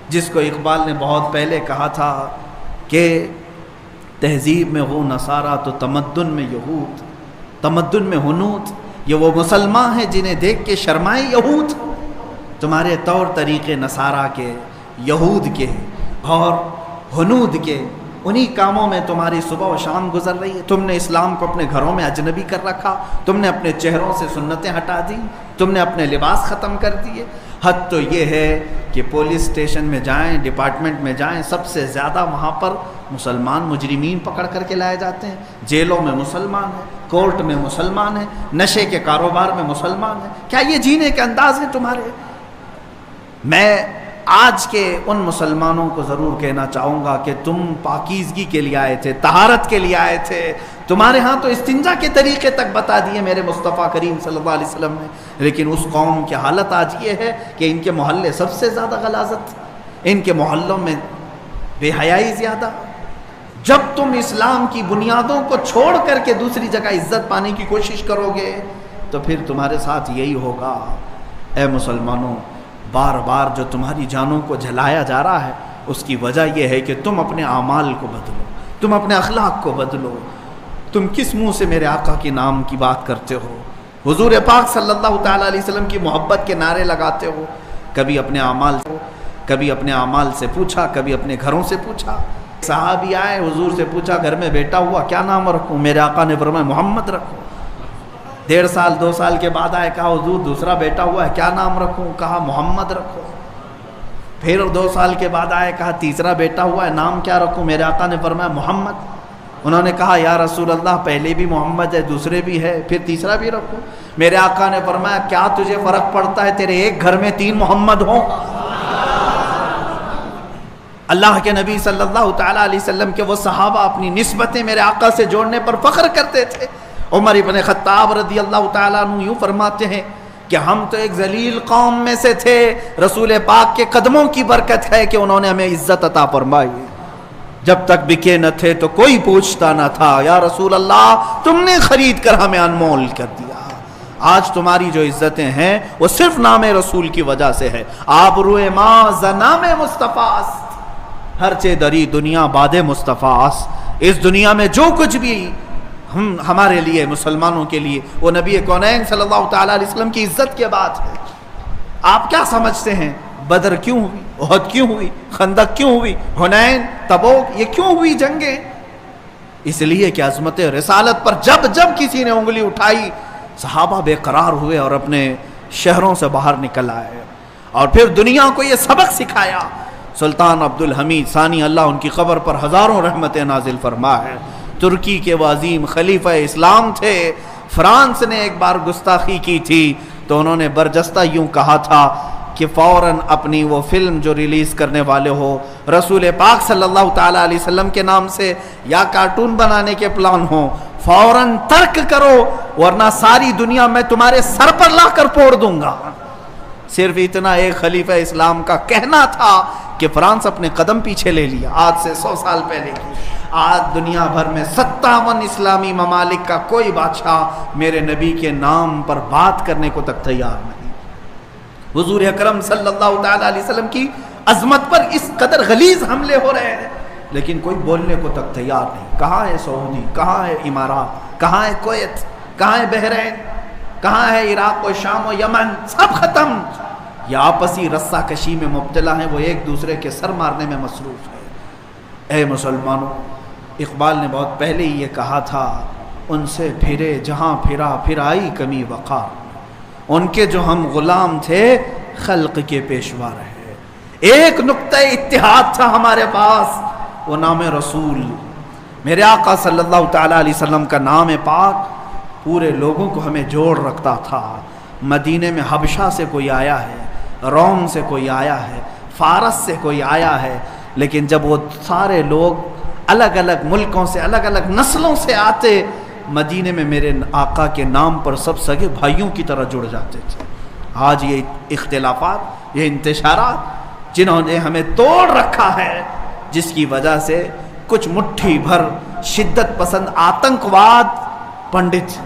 جس کو اقبال نے بہت پہلے کہا تھا کہ تہذیب میں وہ نصارہ تو تمدن میں یہود، تمدن میں ہنود، یہ وہ مسلمان ہیں جنہیں دیکھ کے شرمائے یہود۔ تمہارے طور طریقے نصارہ کے، یہود کے اور ہنود کے، انہی کاموں میں تمہاری صبح و شام گزر رہی ہے۔ تم نے اسلام کو اپنے گھروں میں اجنبی کر رکھا، تم نے اپنے چہروں سے سنتیں ہٹا دی، تم نے اپنے لباس ختم کر دیے۔ حد تو یہ ہے کہ پولیس اسٹیشن میں جائیں، ڈپارٹمنٹ میں جائیں، سب سے زیادہ وہاں پر مسلمان مجرمین پکڑ کر کے لائے جاتے ہیں۔ جیلوں میں مسلمان ہیں، کورٹ میں مسلمان ہیں، نشے کے کاروبار میں مسلمان ہیں۔ کیا یہ جینے کے انداز ہیں تمہارے؟ میں آج کے ان مسلمانوں کو ضرور کہنا چاہوں گا کہ تم پاکیزگی کے لیے آئے تھے، طہارت کے لیے آئے تھے۔ تمہارے ہاں تو استنجا کے طریقے تک بتا دیے میرے مصطفیٰ کریم صلی اللہ علیہ وسلم نے، لیکن اس قوم کی حالت آج یہ ہے کہ ان کے محلے سب سے زیادہ غلاظت، ان کے محلوں میں بے حیائی زیادہ۔ جب تم اسلام کی بنیادوں کو چھوڑ کر کے دوسری جگہ عزت پانے کی کوشش کرو گے تو پھر تمہارے ساتھ یہی ہوگا۔ اے مسلمانوں، بار بار جو تمہاری جانوں کو جلایا جا رہا ہے اس کی وجہ یہ ہے کہ تم اپنے اعمال کو بدلو، تم اپنے اخلاق کو بدلو۔ تم کس منہ سے میرے آقا کے نام کی بات کرتے ہو، حضور پاک صلی اللہ تعالیٰ علیہ وسلم کی محبت کے نعرے لگاتے ہو؟ کبھی اپنے اعمال سے پوچھا، کبھی اپنے گھروں سے پوچھا؟ صحابی آئے، حضور سے پوچھا گھر میں بیٹا ہوا کیا نام رکھوں؟ میرے آقا نے فرمایا محمد رکھو۔ 1.5 سال 2 سال کے بعد آئے، کہا حضور دوسرا بیٹا ہوا ہے کیا نام رکھوں؟ کہا محمد رکھو۔ پھر 2 سال کے بعد آئے، کہا تیسرا بیٹا ہوا ہے نام کیا رکھوں؟ میرے آقا نے فرمایا محمد۔ انہوں نے کہا یا رسول اللہ پہلے بھی محمد ہے، دوسرے بھی ہے، پھر تیسرا بھی رکھوں؟ میرے آقا نے فرمایا کیا تجھے فرق پڑتا ہے تیرے ایک گھر میں 3 محمد ہوں؟ اللہ کے نبی صلی اللہ تعالیٰ علیہ وسلم کے وہ صحابہ اپنی نسبتیں میرے آقا سے جوڑنے پر فخر کرتے تھے۔ عمر ابن خطاب رضی اللہ تعالیٰ عنہ یوں فرماتے ہیں کہ ہم تو ایک ذلیل قوم میں سے تھے، رسول پاک کے قدموں کی برکت ہے کہ انہوں نے ہمیں عزت عطا فرمائی۔ جب تک بکے نہ تھے تو کوئی پوچھتا نہ تھا، یا رسول اللہ تم نے خرید کر ہمیں انمول کر دیا۔ آج تمہاری جو عزتیں ہیں وہ صرف نام رسول کی وجہ سے ہے۔ آبروئے ما زنام مصطفیٰ است، ہر چے دری دنیا باد مصطفیٰ است۔ اس دنیا میں جو کچھ بھی ہمارے لیے مسلمانوں کے لیے وہ نبی کونین صلی اللہ تعالیٰ علیہ وسلم کی عزت کے بات ہے۔ آپ کیا سمجھتے ہیں بدر کیوں ہوئی، احد کیوں ہوئی، خندق کیوں ہوئی، حنین، تبوک، یہ کیوں ہوئی جنگیں؟ اس لیے کہ عظمت رسالت پر جب جب کسی نے انگلی اٹھائی صحابہ بے قرار ہوئے اور اپنے شہروں سے باہر نکل آئے، اور پھر دنیا کو یہ سبق سکھایا۔ سلطان عبدالحمید ثانی اللہ ان کی قبر پر ہزاروں رحمتیں نازل فرما ہے۔ ترکی کے وہ عظیم خلیفہ اسلام تھے، فرانس نے ایک بار گستاخی کی تھی تو انہوں نے برجستہ یوں کہا تھا کہ فوراً اپنی وہ فلم جو ریلیز کرنے والے ہو رسول پاک صلی اللہ تعالیٰ علیہ وسلم کے نام سے یا کارٹون بنانے کے پلان ہوں، فوراً ترک کرو ورنہ ساری دنیا میں تمہارے سر پر لا کر پھوڑ دوں گا۔ صرف اتنا ایک خلیفہ اسلام کا کہنا تھا کہ فرانس اپنے قدم پیچھے لے لیا، آج سے 100 سال پہلے کی۔ آج دنیا بھر میں 57 اسلامی ممالک کا کوئی بادشاہ میرے نبی کے نام پر بات کرنے کو تک تیار نہیں۔ حضور اکرم صلی اللہ تعالیٰ علیہ وسلم کی عظمت پر اس قدر غلیظ حملے ہو رہے ہیں لیکن کوئی بولنے کو تک تیار نہیں۔ کہاں ہے سعودی، کہاں ہے امارات، کہاں ہے کویت، کہاں ہے بحرین، کہاں ہے عراق و شام و یمن؟ سب ختم۔ یہ آپسی رسہ کشی میں مبتلا ہیں، وہ ایک دوسرے کے سر مارنے میں مصروف ہیں۔ اے مسلمانوں، اقبال نے بہت پہلے ہی یہ کہا تھا، ان سے پھرے جہاں پھرا پھر آئی کمی وقار، ان کے جو ہم غلام تھے خلق کے پیشوا رہے۔ ایک نقطہ اتحاد تھا ہمارے پاس، وہ نام رسول، میرے آقا صلی اللہ تعالیٰ علیہ وسلم کا نام پاک پورے لوگوں کو ہمیں جوڑ رکھتا تھا۔ مدینے میں حبشہ سے کوئی آیا ہے، روم سے کوئی آیا ہے، فارس سے کوئی آیا ہے، لیکن جب وہ سارے لوگ الگ الگ ملکوں سے الگ الگ نسلوں سے آتے، مدینے میں میرے آقا کے نام پر سب سگے بھائیوں کی طرح جڑ جاتے تھے۔ آج یہ اختلافات، یہ انتشارات جنہوں نے ہمیں توڑ رکھا ہے، جس کی وجہ سے کچھ مٹھی بھر شدت پسند آتنکواد پنڈت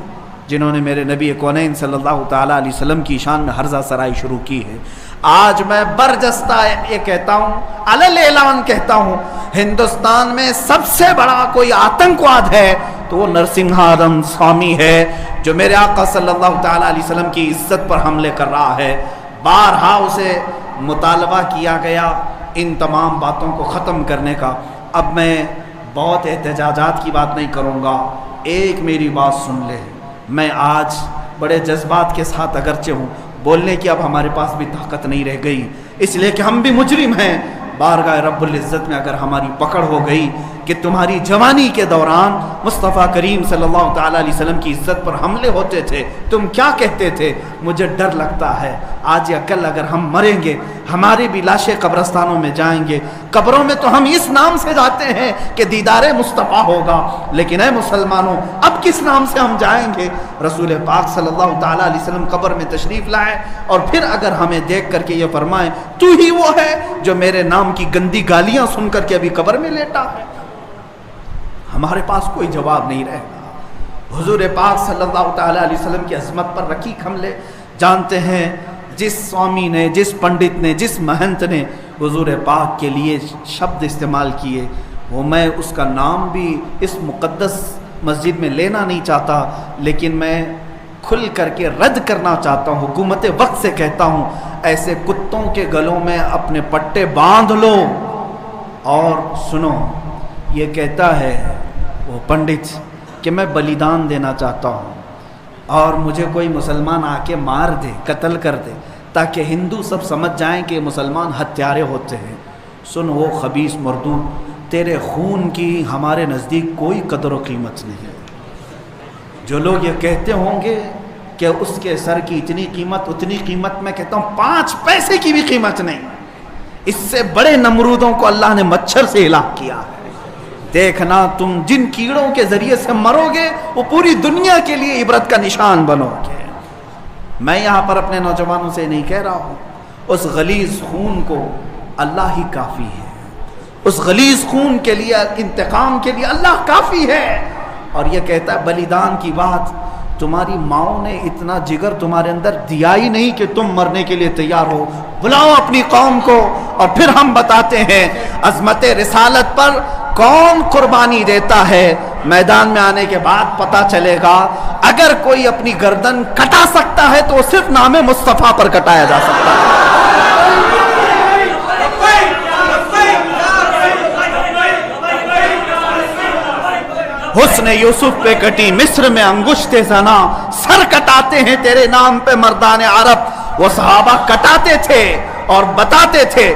جنہوں نے میرے نبی کونین صلی اللہ تعالیٰ علیہ وسلم کی شان میں ہرزہ سرائی شروع کی ہے، آج میں برجستہ یہ کہتا ہوں، علل اعلان کہتا ہوں، ہندوستان میں سب سے بڑا کوئی آتنکواد ہے تو وہ نرسنگھارم سوامی ہے، جو میرے آقا صلی اللہ تعالیٰ علیہ وسلم کی عزت پر حملے کر رہا ہے۔ بارہا اسے مطالبہ کیا گیا ان تمام باتوں کو ختم کرنے کا۔ اب میں بہت احتجاجات کی بات نہیں کروں گا، ایک میری بات سن لے۔ میں آج بڑے جذبات کے ساتھ اگرچہ ہوں، بولنے کی اب ہمارے پاس بھی طاقت نہیں رہ گئی، اس لیے کہ ہم بھی مجرم ہیں۔ بارگاہ رب العزت میں اگر ہماری پکڑ ہو گئی کہ تمہاری جوانی کے دوران مصطفیٰ کریم صلی اللہ تعالیٰ علیہ وسلم کی عزت پر حملے ہوتے تھے، تم کیا کہتے تھے؟ مجھے ڈر لگتا ہے آج یا کل اگر ہم مریں گے، ہماری بھی لاشیں قبرستانوں میں جائیں گے۔ قبروں میں تو ہم اس نام سے جاتے ہیں کہ دیدار مصطفیٰ ہوگا، لیکن اے مسلمانوں اب کس نام سے ہم جائیں گے؟ رسول پاک صلی اللہ تعالیٰ علیہ وسلم قبر میں تشریف لائے اور پھر اگر ہمیں دیکھ کر کے یہ فرمائیں تو ہی وہ ہے جو میرے نام کی گندی گالیاں سن کر کے ابھی قبر میں لیٹا ہے، ہمارے پاس کوئی جواب نہیں رہے گا۔ حضور پاک صلی اللہ تعالیٰ علیہ وسلم کی عظمت پر رقیق حملے، جانتے ہیں جس سوامی نے، جس پنڈت نے، جس مہنت نے حضور پاک کے لیے شبد استعمال کیے، وہ میں اس کا نام بھی اس مقدس مسجد میں لینا نہیں چاہتا، لیکن میں کھل کر کے رد کرنا چاہتا ہوں، حکومت وقت سے کہتا ہوں، ایسے کتوں کے گلوں میں اپنے پٹے باندھ لو اور سنو۔ یہ کہتا ہے وہ پنڈت کہ میں بلیدان دینا چاہتا ہوں اور مجھے کوئی مسلمان آ کے مار دے، قتل کر دے، تاکہ ہندو سب سمجھ جائیں کہ مسلمان ہتھیارے ہوتے ہیں۔ سن وہ خبیث مردود، تیرے خون کی ہمارے نزدیک کوئی قدر و قیمت نہیں ہے۔ جو لوگ یہ کہتے ہوں گے کہ اس کے سر کی اتنی قیمت، اتنی قیمت، میں کہتا ہوں 5 پیسے کی بھی قیمت نہیں۔ اس سے بڑے نمرودوں کو اللہ نے مچھر سے ہلاک کیا ہے۔ دیکھنا تم جن کیڑوں کے ذریعے سے مرو گے وہ پوری دنیا کے لیے عبرت کا نشان بنو گے۔ میں یہاں پر اپنے نوجوانوں سے نہیں کہہ رہا ہوں، اس غلیظ خون کو اللہ ہی کافی ہے، اس غلیظ خون کے لیے، انتقام کے لیے اللہ کافی ہے۔ اور یہ کہتا ہے بلیدان کی بات، تمہاری ماؤں نے اتنا جگر تمہارے اندر دیا ہی نہیں کہ تم مرنے کے لیے تیار ہو۔ بلاؤ اپنی قوم کو اور پھر ہم بتاتے ہیں عظمت رسالت پر کون قربانی دیتا ہے۔ میدان میں آنے کے بعد پتہ چلے گا، اگر کوئی اپنی گردن کٹا سکتا ہے تو صرف نام مصطفیٰ پر کٹایا جا سکتا ہے۔ حسن یوسف پہ کٹی مصر میں انگشت زنا، سر کٹاتے ہیں تیرے نام پہ مردان عرب۔ وہ صحابہ کٹاتے تھے اور بتاتے تھے۔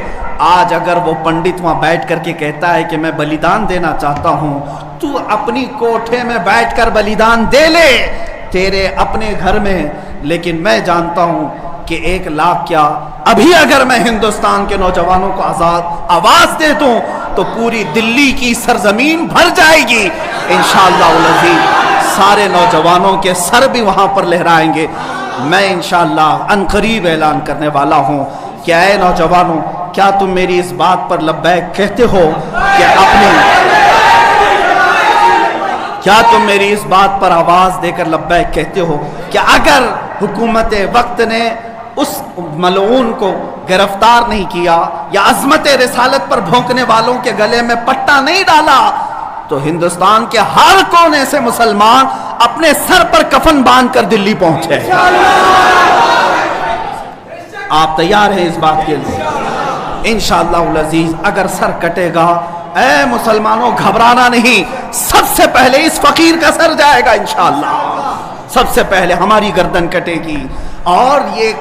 آج اگر وہ پنڈت وہاں بیٹھ کر کے کہتا ہے کہ میں بلیدان دینا چاہتا ہوں، تو اپنی کوٹھے میں بیٹھ کر بلیدان دے لے، تیرے اپنے گھر میں، لیکن میں جانتا ہوں کہ 1 لاکھ کیا، ابھی اگر میں ہندوستان کے نوجوانوں کو آواز دے دوں تو پوری دلی کی سرزمین بھر جائے گی انشاءاللہ العزیز۔ سارے نوجوانوں کے سر بھی وہاں پر لہرائیں گے۔ میں انشاءاللہ عنقریب اعلان کرنے والا ہوں کہ اے نوجوانوں، کیا تم میری اس بات پر لبیک کہتے ہو کہ کیا تم میری اس بات پر آواز دے کر لبیک کہتے ہو کہ اگر حکومت وقت نے اس ملعون کو گرفتار نہیں کیا یا عظمت رسالت پر بھونکنے والوں کے گلے میں پٹا نہیں ڈالا تو ہندوستان کے ہر کونے سے مسلمان اپنے سر پر کفن باندھ کر دلی پہنچے؟ آپ تیار ہیں اس بات کے لیے؟ انشاءاللہ العزیز اگر سر کٹے گا، اے مسلمانوں گھبرانا نہیں، سب سے پہلے اس فقیر کا سر جائے گا انشاءاللہ، سب سے پہلے ہماری گردن کٹے گی۔ اور یہ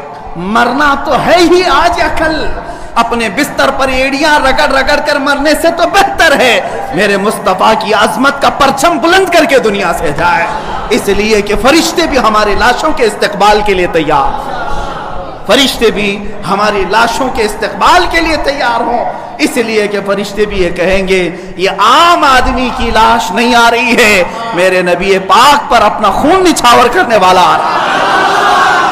مرنا تو ہے ہی آج یا کل، اپنے بستر پر ایڑیاں رگڑ رگڑ کر مرنے سے تو بہتر ہے میرے مصطفیٰ کی عظمت کا پرچم بلند کر کے دنیا سے جائے، اس لیے کہ فرشتے بھی ہماری لاشوں کے استقبال کے لیے تیار، فرشتے بھی ہماری لاشوں کے استقبال کے لیے تیار ہوں، اس لیے کہ فرشتے بھی یہ کہیں گے یہ عام آدمی کی لاش نہیں آ رہی ہے، میرے نبی پاک پر اپنا خون نچھاور کرنے والا آ رہا ہے۔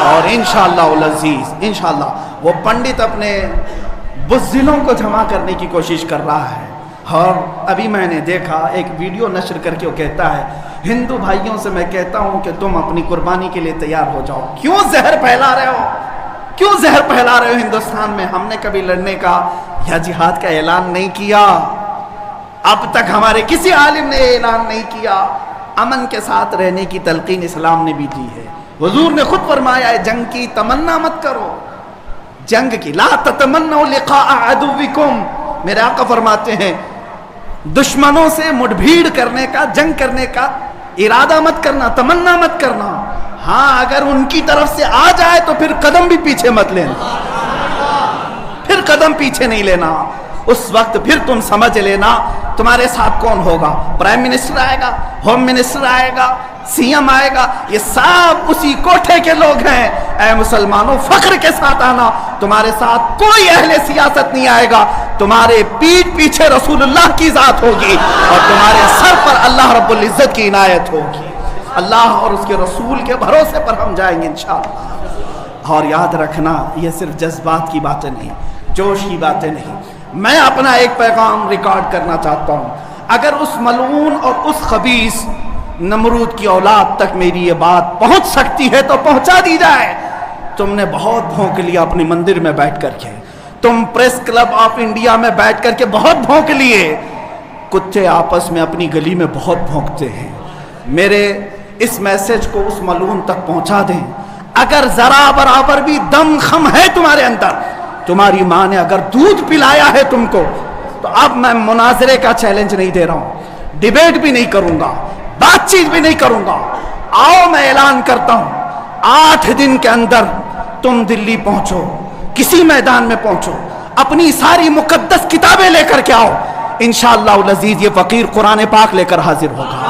اور انشاءاللہ العزیز انشاءاللہ وہ پنڈت اپنے بزدلوں کو جمع کرنے کی کوشش کر رہا ہے، اور ابھی میں نے دیکھا ایک ویڈیو نشر کر کے وہ کہتا ہے ہندو بھائیوں سے میں کہتا ہوں کہ تم اپنی قربانی کے لیے تیار ہو جاؤ، کیوں زہر پھیلا رہے ہو، کیوں زہر پھیلا رہے ہو ہندوستان میں؟ ہم نے کبھی لڑنے کا یا جہاد کا اعلان نہیں کیا، اب تک ہمارے کسی عالم نے اعلان نہیں کیا۔ امن کے ساتھ رہنے کی تلقین اسلام نے بھی دی ہے۔ حضور نے خود فرمایا ہے جنگ کی تمنا مت کرو، جنگ کی لا تتمنوا لقاء عدوکم، میرے آقا فرماتے ہیں دشمنوں سے مٹبھیڑ کرنے کا، جنگ کرنے کا ارادہ مت کرنا، تمنا مت کرنا۔ ہاں اگر ان کی طرف سے آ جائے تو پھر قدم بھی پیچھے مت لینا، پھر قدم پیچھے نہیں لینا۔ اس وقت پھر تم سمجھ لینا تمہارے ساتھ کون ہوگا، پرائم منسٹر آئے گا، ہوم منسٹر آئے گا، سی ایم آئے گا، یہ سب اسی کوٹھے کے لوگ ہیں۔ اے مسلمانوں فخر کے ساتھ آنا، تمہارے ساتھ کوئی اہل سیاست نہیں آئے گا، تمہارے پیٹھ پیچھے رسول اللہ کی ذات ہوگی اور تمہارے سر پر اللہ رب العزت کی عنایت ہوگی۔ اللہ اور اس کے رسول کے بھروسے پر ہم جائیں گے انشاءاللہ۔ اور یاد رکھنا یہ صرف جذبات کی باتیں نہیں، جوش کی باتیں نہیں۔ میں اپنا ایک پیغام ریکارڈ کرنا چاہتا ہوں، اگر اس ملعون اور اس خبیث نمرود کی اولاد تک میری یہ بات پہنچ سکتی ہے تو پہنچا دی جائے۔ تم نے بہت بھونک لیا اپنی مندر میں بیٹھ کر کے، تم پریس کلب آف انڈیا میں بیٹھ کر کے بہت بھونک لیے، کتے آپس میں اپنی گلی میں بہت بھونکتے ہیں۔ میرے اس میسج کو اس ملعون تک پہنچا دیں، اگر ذرا برابر بھی دم خم ہے تمہارے اندر، تمہاری ماں نے اگر دودھ پلایا ہے تم کو، تو اب میں مناظرے کا چیلنج نہیں دے رہا ہوں، ڈیبیٹ بھی نہیں کروں گا، بات چیت بھی نہیں کروں گا۔ آؤ میں اعلان کرتا ہوں 8 دن کے اندر تم دلی پہنچو، کسی میدان میں پہنچو، اپنی ساری مقدس کتابیں لے کر کے آؤ، انشاءاللہ العزیز یہ فقیر قرآن پاک لے کر حاضر ہوگا۔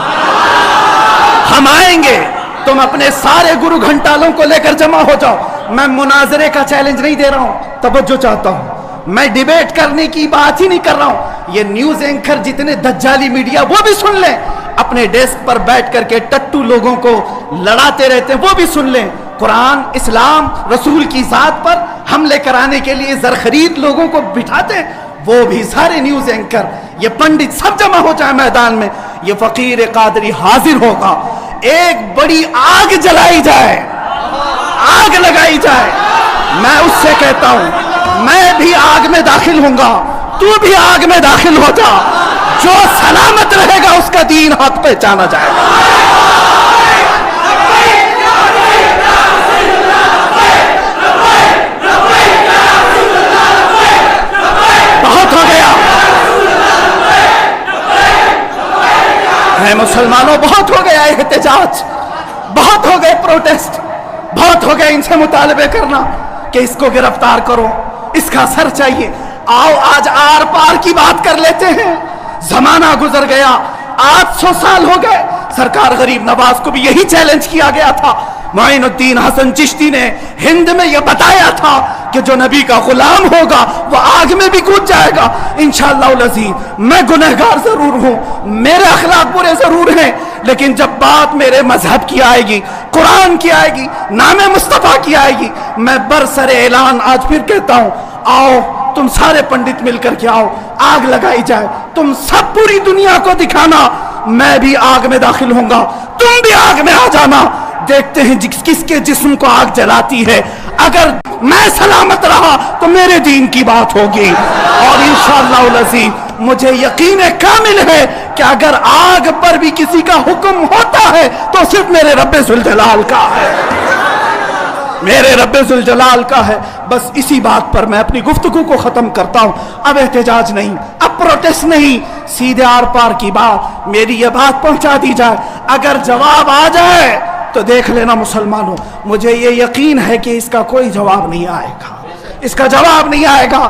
ہم آئیں گے، تم اپنے سارے گرو گھنٹالوں کو لے کر جمع ہو جاؤ۔ میں مناظرے کا چیلنج نہیں دے رہا ہوں، توجہ چاہتا ہوں، میں ڈیبیٹ کرنے کی بات ہی نہیں کر رہا ہوں۔ یہ نیوز اینکر جتنے دجالی میڈیا وہ بھی سن لیں، اپنے ڈیسک پر بیٹھ کر کے ٹٹو لوگوں کو لڑاتے رہتے ہیں وہ بھی سن لیں۔ قرآن، اسلام، رسول کی ذات پر حملے کرانے کے لیے زرخرید لوگوں کو بٹھاتے ہیں، وہ بھی سارے نیوز اینکر، یہ پنڈت سب جمع ہو جائے میدان میں، یہ فقیر قادری حاضر ہوگا، ایک بڑی آگ جلائی جائے، آگ لگائی جائے۔ میں اس سے کہتا ہوں میں بھی آگ میں داخل ہوں گا، تو بھی آگ میں داخل ہو جا، جو سلامت رہے گا اس کا دین حق پہچانا جائے گا۔ بہت ہو گیا اے مسلمانوں، بہت ہو گیا احتجاج، بہت ہو گئے پروٹیسٹ، بہت ہو گئے ان سے مطالبے کرنا کہ اس کو گرفتار کرو، اس کا سر چاہیے۔ آؤ آج آر پار کی بات کر لیتے ہیں۔ زمانہ گزر گیا، 800 سال ہو گئے، سرکار غریب نواز کو بھی یہی چیلنج کیا گیا تھا۔ معین الدین حسن چشتی نے ہند میں یہ بتایا تھا کہ جو نبی کا غلام ہوگا وہ آگ میں بھی کود جائے گا۔ انشاءاللہ العزیز میں گنہگار ضرور ہوں، میرے اخلاق برے ضرور ہیں، لیکن جب بات میرے مذہب کی آئے گی، قرآن کی آئے گی، نام مصطفیٰ کی آئے گی، میں برسر اعلان آج پھر کہتا ہوں، آؤ تم سارے پنڈت مل کر کے آؤ، آگ لگائی جائے، تم سب پوری دنیا کو دکھانا میں بھی آگ میں داخل ہوں گا، تم بھی آگ میں آ جانا، دیکھتے ہیں کس کے جسم کو آگ جلاتی ہے۔ اگر میں سلامت رہا تو میرے دین کی بات ہوگی، اور انشاءاللہ العزیز مجھے یقین کامل ہے کہ اگر آگ پر بھی کسی کا حکم ہوتا ہے تو صرف میرے رب ذوالجلال کا ہے، میرے رب ذوالجلال کا ہے۔ بس اسی بات پر میں اپنی گفتگو کو ختم کرتا ہوں۔ اب احتجاج نہیں، اب پروٹیسٹ نہیں، سیدھے آر پار کی بات، میری یہ بات پہنچا دی جائے۔ اگر جواب آ جائے تو دیکھ لینا مسلمانوں، مجھے یہ یقین ہے کہ اس کا کوئی جواب نہیں آئے گا، اس کا جواب نہیں آئے گا۔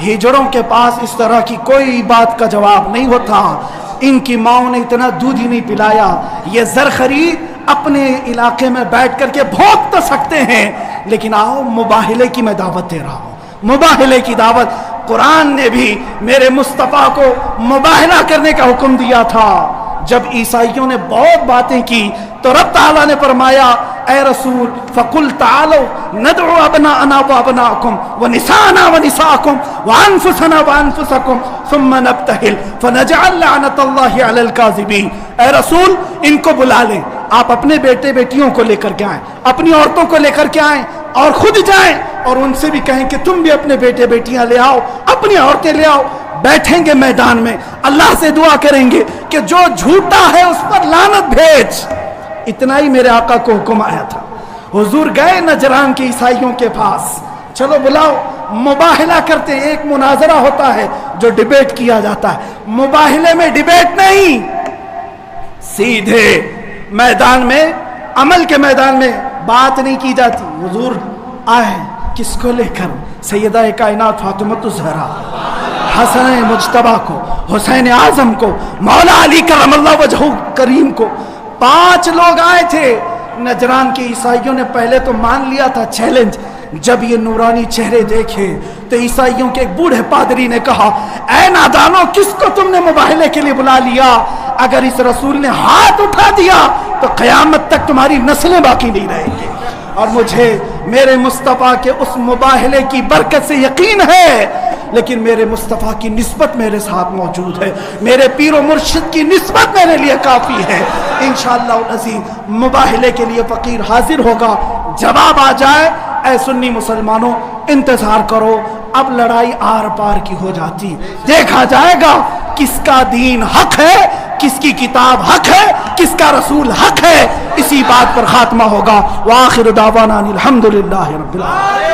ہجڑوں کے پاس اس طرح کی کوئی بات کا جواب نہیں ہوتا، ان کی ماؤں نے اتنا دودھ ہی نہیں پلایا۔ یہ زرخرید اپنے علاقے میں بیٹھ کر کے بھونک تو سکتے ہیں، لیکن آؤ مباہلے کی میں دعوت دے رہا ہوں، مباہلے کی دعوت۔ قرآن نے بھی میرے مصطفیٰ کو مباہلہ کرنے کا حکم دیا تھا۔ جب عیسائیوں نے بہت باتیں کی تو رب تعالیٰ نے فرمایا اے رسول فَقُلْ تَعَالَوْا نَدْعُ أَبْنَاءَنَا وَأَبْنَاءَكُمْ وَنِسَاءَنَا وَنِسَاءَكُمْ وَأَنفُسَنَا وَأَنفُسَكُمْ ثُمَّ نَبْتَهِلْ فَنَجْعَلْ لَعْنَةَ اللَّهِ عَلَى الْكَاذِبِينَ۔ اے رسول ان کو بلا لیں، آپ اپنے بیٹے بیٹیوں کو لے کر کے آئیں، اپنی عورتوں کو لے کر کے آئیں، اور خود جائیں اور ان سے بھی کہیں کہ تم بھی اپنے بیٹے بیٹیاں لے آؤ، اپنی عورتیں لے آؤ، بیٹھیں گے میدان میں، اللہ سے دعا کریں گے کہ جو جھوٹا ہے اس پر لعنت بھیج۔ اتنا ہی میرے آقا کو حکم آیا تھا۔ حضور گئے نجران کے عیسائیوں کے پاس، چلو بلاؤ، مباہلہ کرتے، ایک مناظرہ ہوتا ہے جو ڈیبیٹ کیا جاتا ہے، مباہلے میں ڈیبیٹ نہیں، سیدھے میدان میں، عمل کے میدان میں بات نہیں کی جاتی۔ حضور آئے کس کو لے کر؟ سیدہ کائنات فاطمۃ الزہرا، حسن مجتبیٰ کو، حسین اعظم کو، مولا علی کرم اللہ وجہہ کریم کو، 5 لوگ آئے تھے۔ نجران کے عیسائیوں نے پہلے تو مان لیا تھا چیلنج، جب یہ نورانی چہرے دیکھے تو عیسائیوں کے ایک بوڑھے پادری نے کہا، اے نادانو، کس کو تم نے مباہلے کے لیے بلا لیا؟ اگر اس رسول نے ہاتھ اٹھا دیا تو قیامت تک تمہاری نسلیں باقی نہیں رہیں گی۔ اور مجھے میرے مصطفیٰ کے اس مباہلے کی برکت سے یقین ہے، لیکن میرے مصطفیٰ کی نسبت میرے ساتھ موجود ہے، میرے پیر و مرشد کی نسبت میرے لیے کافی ہے۔ انشاءاللہ العزیز مباہلے کے لیے فقیر حاضر ہوگا، جواب آ جائے، اے سنی مسلمانوں انتظار کرو، اب لڑائی آر پار کی ہو جاتی، دیکھا جائے گا کس کا دین حق ہے، کس کی کتاب حق ہے، کس کا رسول حق ہے، اسی بات پر خاتمہ ہوگا۔ وآخر دعوانا الحمدللہ رب العالمین۔